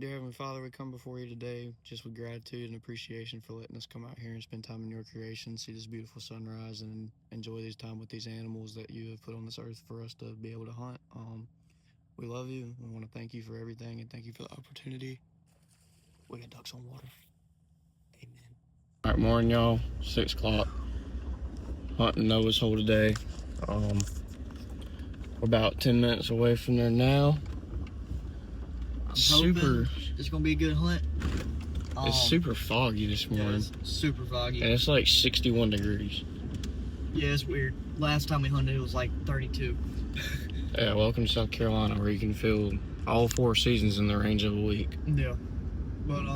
Dear Heavenly Father, we come before you today just with gratitude and appreciation for letting us come out here and spend time in your creation, see this beautiful sunrise, and enjoy these time with these animals that you have put on this earth for us to be able to hunt. We love you. We want to thank you for everything and thank you for the opportunity. We got ducks on water. Amen. All right, morning, y'all. 6 o'clock. Hunting Noah's hole today. We're about 10 minutes away from there now. I'm hoping it's gonna be a good hunt. It's super foggy this morning. Yeah, it's super foggy. And it's like 61 degrees. Yeah, it's weird. Last time we hunted, it was like 32. Yeah, welcome to South Carolina, where you can feel all 4 seasons in the range of a week. Yeah. But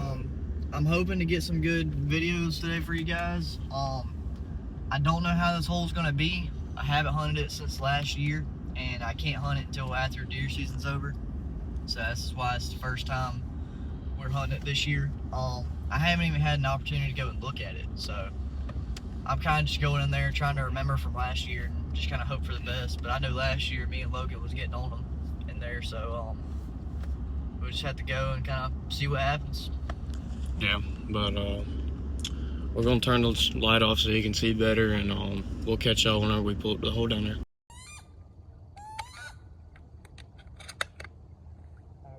I'm hoping to get some good videos today for you guys. I don't know how this hole's gonna be. I haven't hunted it since last year, and I can't hunt it until after deer season's over. So that's why it's the first time we're hunting it this year. I haven't even had an opportunity to go and look at it, so I'm kind of just going in there trying to remember from last year and just kind of hope for the best. But I know last year me and Logan was getting on them in there, so we just have to go and kind of see what happens. Yeah, but we're gonna turn the light off so you can see better, and we'll catch y'all whenever we pull up the hole down there.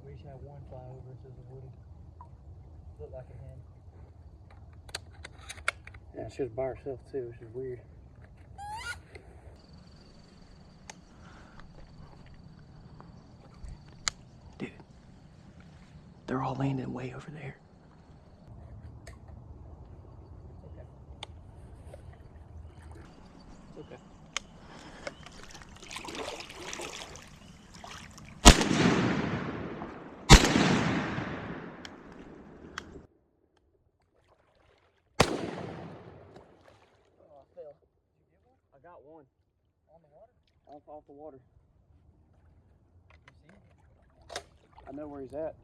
We just had one fly over. It says a woodie. Looked like a hen. Yeah, she was by herself too, which is weird. Dude, they're all landing way over there. Okay. I got one. On the water? Off the water. You see him? I know where he's at.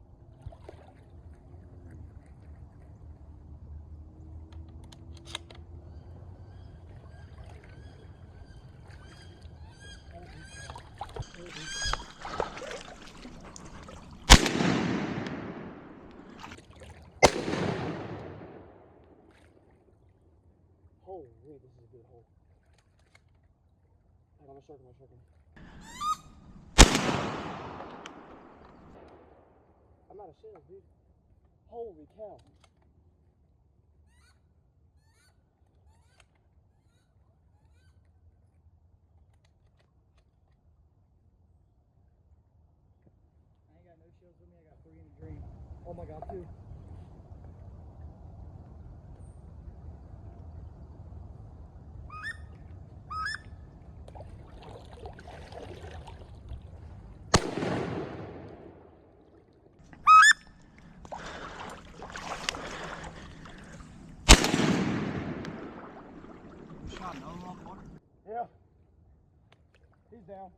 Holy, this is a good hole. Hang on, I'm circling. I'm out of shells, dude. Holy cow. I ain't got no shells with me. I got 3 in the dream. Oh my god, 2. Shot another one off the water? Yeah. He's down.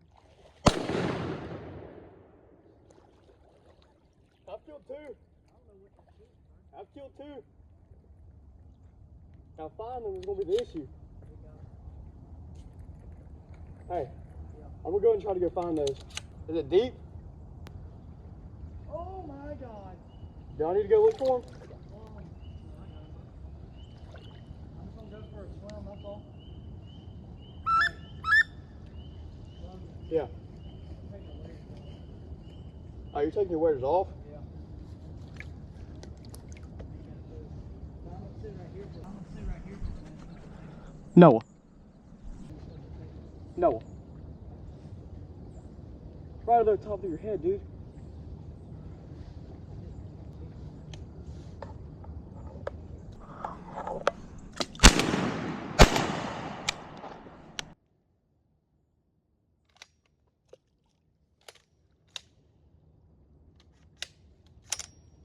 I've killed 2. I've killed 2. Now finding them is going to be the issue. Hey, I'm going to go and try to go find those. Is it deep? Oh my god. Do I need to go look for them? I'm just gonna go for a swim, that's all. Yeah. Oh, you're taking your waders off? Yeah. I'm gonna sit right here. Noah. Noah. Right over the top of your head, dude.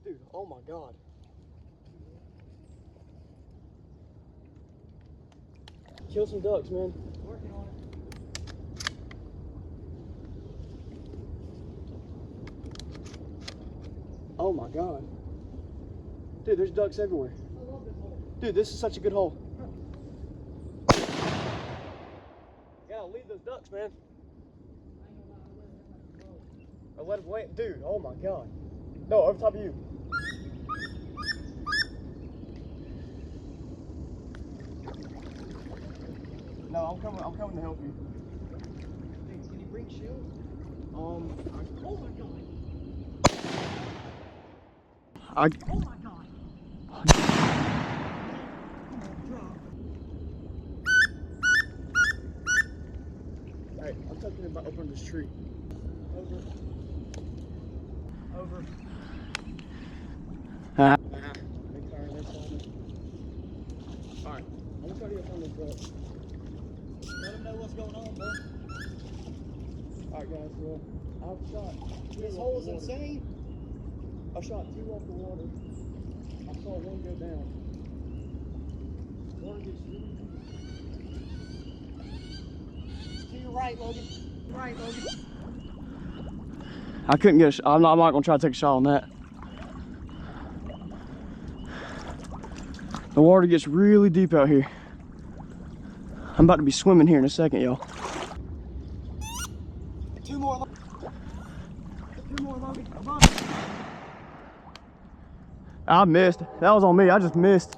Dude, oh my god. Kill some ducks, man. Working on it. Oh my god. Dude, there's ducks everywhere. I love this hole. Dude, this is such a good hole. Yeah, leave those ducks, man. I ain't gonna lie, I let him have to go. I let him wait. Dude, oh my god. No, over top of you. No, I'm coming to help you. Can you bring shields? Oh my god. Oh my god. Hey, I'm talking about up on this tree. Over. Big tire next on me. Alright, I'm gonna try to get on this truck. Let them know what's going on, bro. Alright guys, well, I've shot This hole is insane. I shot 2 off the water. I saw 1 go down. Water gets really deep. To your right, Logan. Right, Logan. I couldn't get a shot. I'm not gonna try to take a shot on that. The water gets really deep out here. I'm about to be swimming here in a second, y'all. 2 more. 2 more, Logan. Above. I missed. That was on me. I just missed.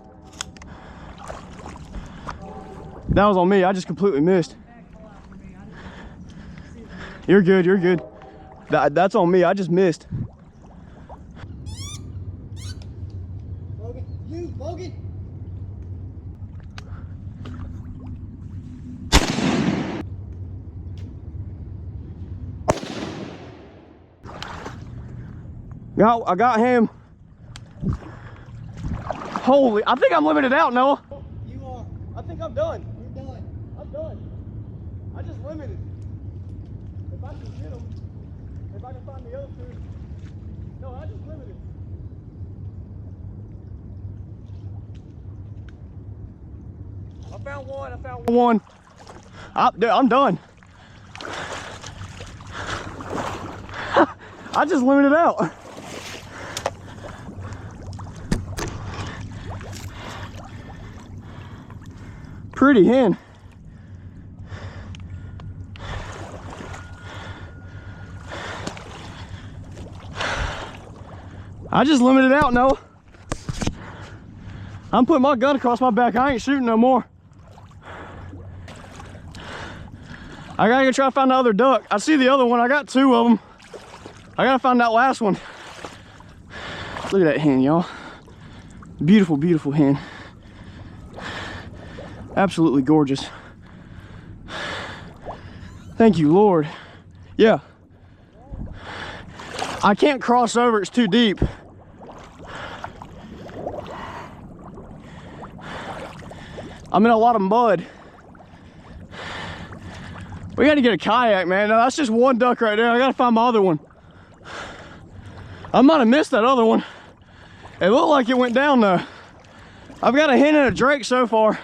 That was on me. I just completely missed. You're good. You're good. That's on me. I just missed. Logan. You, Logan. I got him. Holy, I think I'm limited out, Noah. You are. I think I'm done. You're done. I'm done. I just limited. If I can get him, if I can find the other 2. No, I just limited. I found one. I'm done. I just limited out. Pretty hen. I just limited out, Noah. I'm putting my gun across my back. I ain't shooting no more. I gotta go try to find the other duck. I see the other one. I got 2 of them. I gotta find that last one. Look at that hen, y'all. Beautiful, beautiful hen. Absolutely gorgeous. Thank you, Lord. Yeah. I can't cross over, it's too deep. I'm in a lot of mud. We gotta get a kayak, man. No, that's just 1 duck right there. I gotta find my other one. I might have missed that other one. It looked like it went down though. I've got a hen and a drake so far.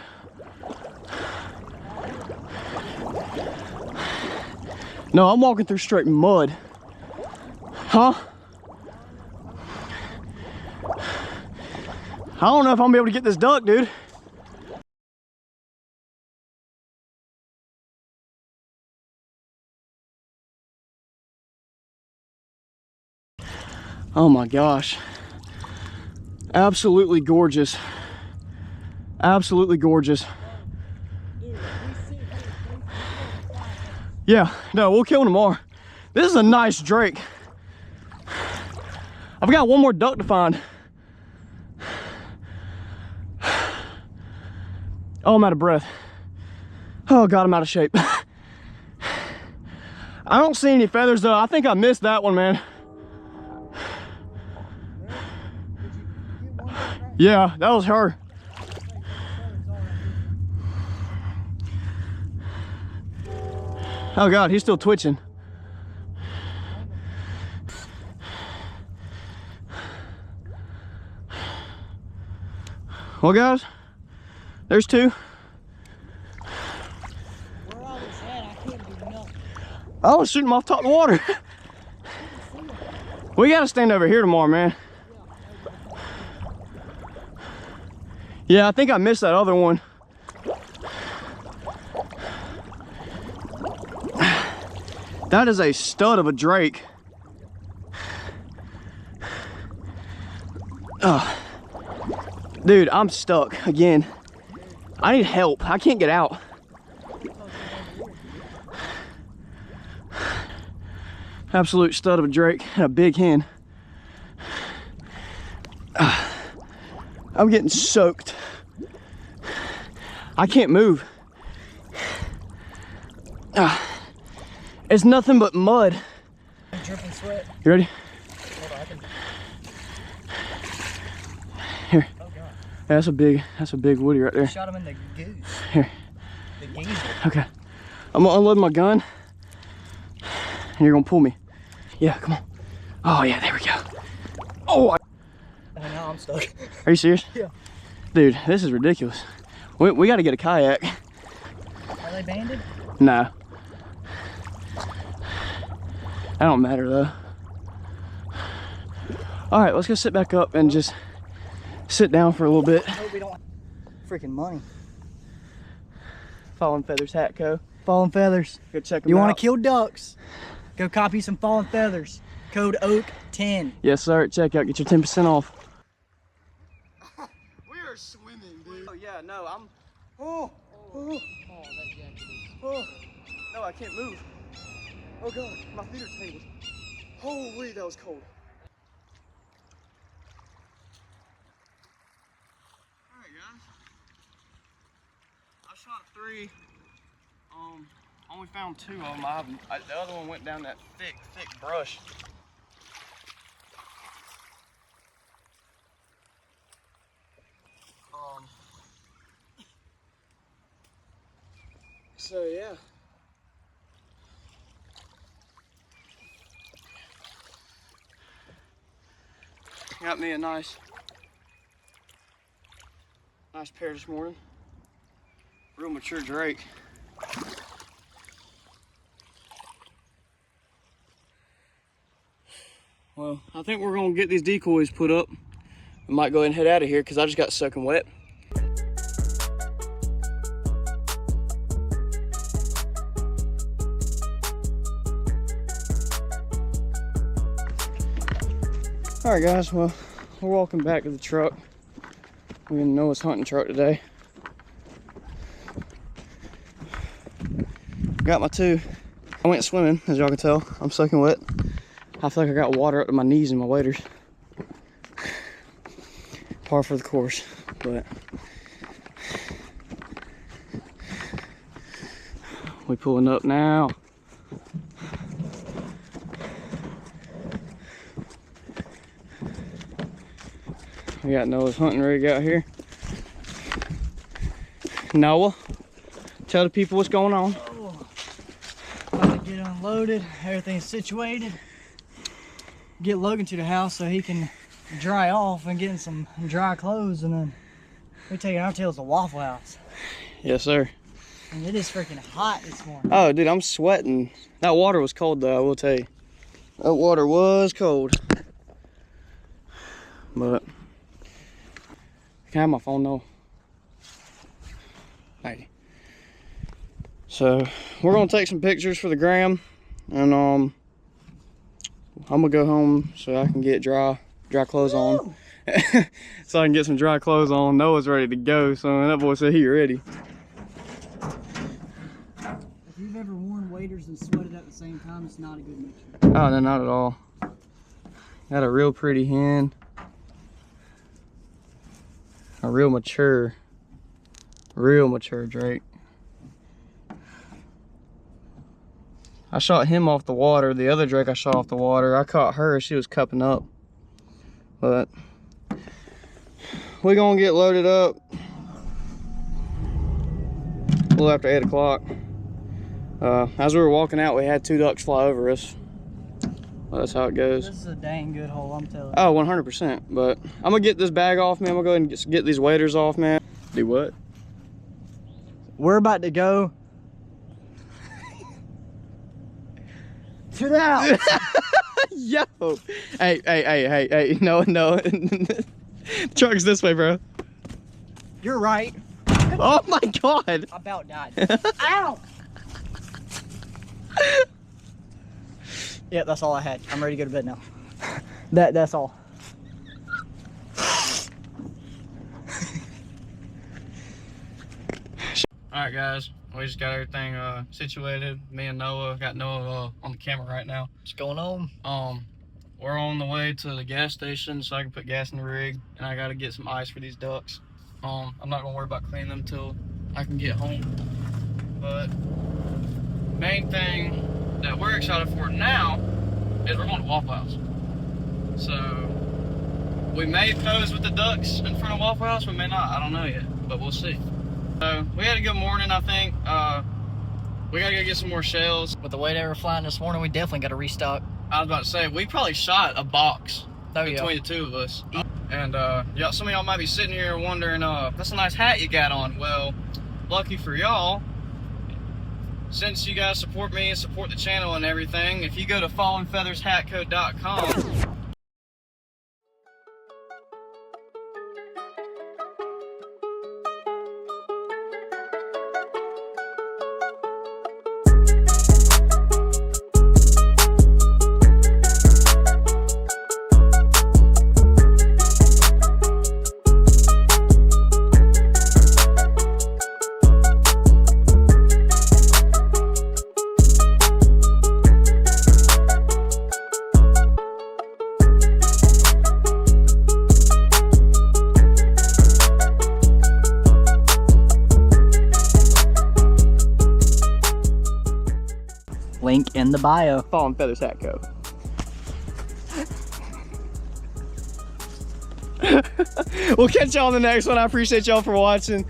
No, I'm walking through straight mud. Huh? I don't know if I'm gonna be able to get this duck, dude. Oh my gosh. Absolutely gorgeous. Absolutely gorgeous. Yeah, no, we'll kill him tomorrow. This is a nice drake. I've got 1 more duck to find. Oh, I'm out of breath. Oh God, I'm out of shape. I don't see any feathers though. I think I missed that one, man. Yeah, that was her. Oh God, he's still twitching. Well guys, there's 2. Where I was at, I couldn't do nothing. I was shooting them off top of the water. We gotta stand over here tomorrow, man. Yeah, I think I missed that other one. That is a stud of a drake. Dude, I'm stuck again. I need help. I can't get out. Absolute stud of a drake and a big hen. I'm getting soaked. I can't move. It's nothing but mud. I'm dripping sweat. You ready? Here. Oh God. Yeah, that's a big woodie right there. Shot him in the goose. Here. The geezer. Okay. I'm gonna unload my gun and you're gonna pull me. Yeah, come on. Oh yeah, there we go. Oh, And now I'm stuck. are you serious? Yeah. Dude, this is ridiculous. We gotta get a kayak. Are they banded? No. That don't matter though. All right, let's go sit back up and just sit down for a little bit. I hope we don't freaking money. Fallen Feathers Hat Co. Fallen Feathers. Go check them You out. want to kill ducks? Go copy some Fallen Feathers. Code OAK10. Yes, sir. Check out. Get your 10% off. We are swimming, dude. Oh yeah, no, I'm. Oh. No, I can't move. Oh god, my feet are tangled. Holy, that was cold. Alright guys. I shot 3. Only found 2 of them. The other one went down that thick brush. So yeah. Got me a nice pair this morning. Real mature drake. Well, I think we're gonna get these decoys put up. I might go ahead and head out of here because I just got soaking wet. All right guys, well, we're walking back to the truck. We're in Noah's hunting truck today. Got my 2. I went swimming, as y'all can tell. I'm soaking wet. I feel like I got water up to my knees in my waders. Par for the course, but we pulling up now. We got Noah's hunting rig out here. Noah, tell the people what's going on. Oh, about to get unloaded, everything's situated. Get Logan to the house so he can dry off and get in some dry clothes, and then we're taking our tails to Waffle House. Yes, sir. And it is freaking hot this morning. Oh, dude, I'm sweating. That water was cold, though, I will tell you. That water was cold. But, can I have my phone, though? Thank you. So, we're going to take some pictures for the gram. And, I'm going to go home so I can get dry clothes on. So I can get some dry clothes on. Noah's ready to go, so that boy said he ready. If you've ever worn waders and sweated at the same time, it's not a good mixture. Oh, no, not at all. Got a real pretty hen. A real mature drake. I shot him off the water. The other drake I shot off the water. I caught her. She was cupping up. But we're gonna get loaded up a little after 8 o'clock. As we were walking out, we had 2 ducks fly over us. Well, that's how it goes. This is a dang good hole, I'm telling you. Oh, 100%. But I'm gonna get this bag off, man. I'm gonna go ahead and get these waders off, man. Do what? We're about to go to the house. Yo. Hey. No. Truck's this way, bro. You're right. Oh my God. I about died. Ow! Yeah, that's all I had. I'm ready to go to bed now. That's all. All right, guys. We just got everything situated. Me and Noah, got Noah on the camera right now. What's going on? We're on the way to the gas station so I can put gas in the rig, and I gotta get some ice for these ducks. I'm not gonna worry about cleaning them till I can get home. But main thing that we're excited for now is we're going to Waffle House. So we may pose with the ducks in front of Waffle House, we may not, I don't know yet, but we'll see. So we had a good morning, I think. We gotta go get some more shells. With the way they were flying this morning, we definitely got to restock. I was about to say, we probably shot a box between yeah. the two of us. And yeah, some of y'all might be sitting here wondering, that's a nice hat you got on. Well, lucky for y'all, since you guys support me and support the channel and everything, if you go to fallenfeathershatco.com, Link in the bio. Fallen Feathers Hat Co. We'll catch y'all on the next one. I appreciate y'all for watching.